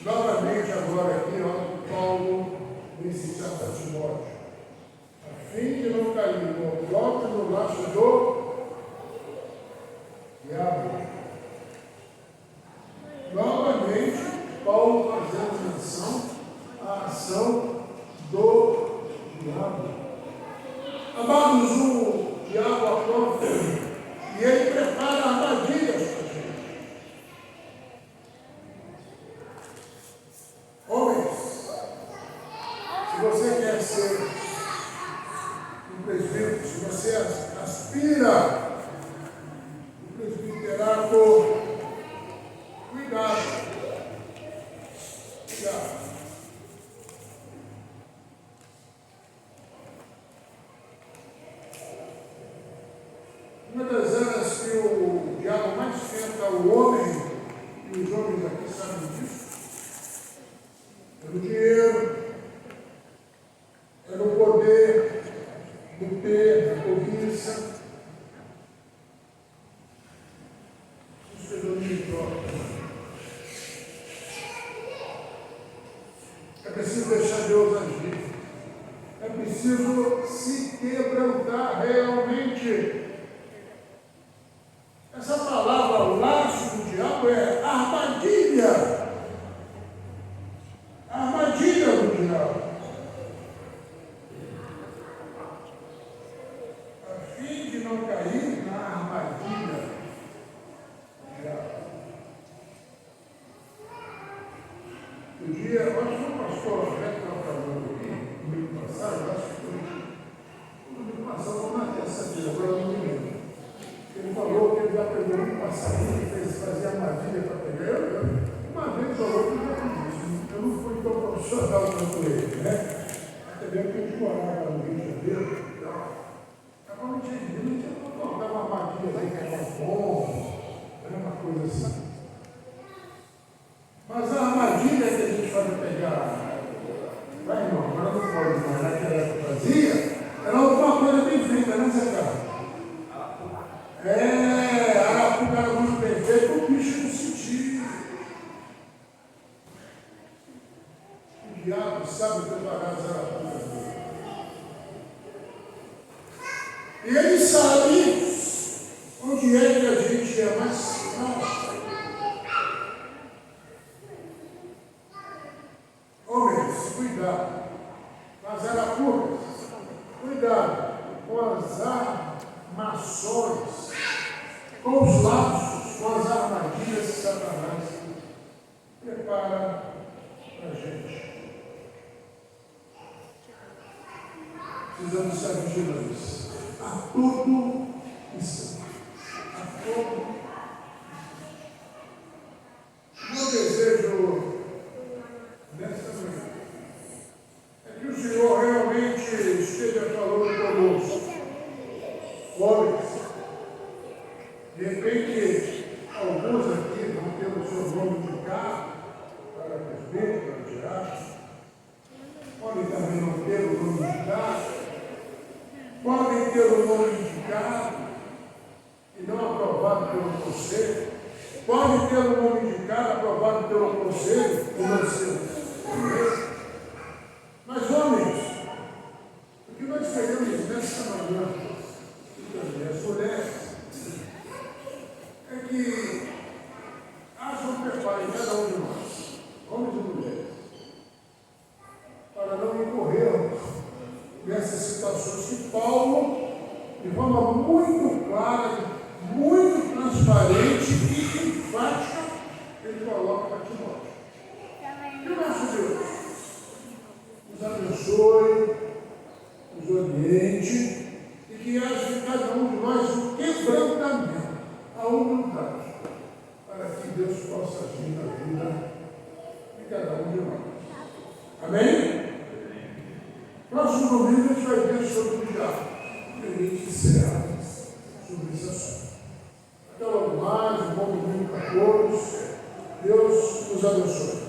Novamente agora aqui, ó, Paulo nesse chapéu de Timóteo. A fim de não cair no opróbrio e no laço do diabo. Novamente, Paulo fazendo menção à ação do diabo. Amados, o diabo aprova e ele prepara armadilhas para a gente. Homens, se você quer ser um presbítero, se você aspira um presbiterato, cuidado. Cuidado. Uma das áreas que o diabo mais tenta o homem, e os homens aqui sabem disso, é no dinheiro, é no poder, no ter, na cobiça. Isso é domínio próprio. É preciso deixar Deus agir. É preciso se quebrantar. não cair na armadilha. O dia, eu acho que o pastor Roberto estava falando aqui, domingo passado, eu acho que foi domingo passado, ou na terça-feira, agora eu não me lembro. Ele falou que ele já pegou um passarinho que fez fazer armadilha para pegar. Uma vez ou outra eu já fiz isso. Eu não fui tão profissional quanto ele, né? Até mesmo que a gente morava no Rio de Janeiro e tal. Agora não tinha como colocar uma armadilha ali, que era bom, era uma coisa assim. Mas a armadilha que a gente faz pegar, vai não, agora não pode, mas naquela época fazia, era alguma coisa bem feita, né, Zé Carlos? A arapuca era muito bem feita, o bicho não sentia. O diabo sabe preparar as arapucas dele. E ele sabe onde é que a gente é mais não. Homens, cuidado. Nas arapucas, cuidado com as armações, com os laços, com as armadilhas que Satanás prepara para a gente. Precisamos ser vigilantes a todo instante. A todo. Meu desejo nesta manhã é que o Senhor realmente esteja falando conosco. Homens, de repente, alguns aqui vão ter o seu nome de carro para presbítero, para diácono. Podem também não ter o nome de carro. Podem ter o nome indicado e não aprovado pelo conselho. Podem ter o nome indicado, aprovado pelo conselho e não ser. Mas, homens, o que nós queremos nessa manhã, e também as mulheres, é que haja um preparo em cada um de nós, homens e mulheres, para não incorrermos nessas situações que Paulo, de forma muito clara, muito transparente e enfática, ele coloca para Timóteo. Que o nosso Deus nos abençoe, nos oriente e que haja em cada um de nós um quebrantamento, a humildade, para que Deus possa agir na vida de cada um de nós. Amém? Próximo domingo a gente vai ver sobre o diabo. E a gente encerra sobre esse assunto. Até logo mais, um bom domingo para todos. Deus nos abençoe.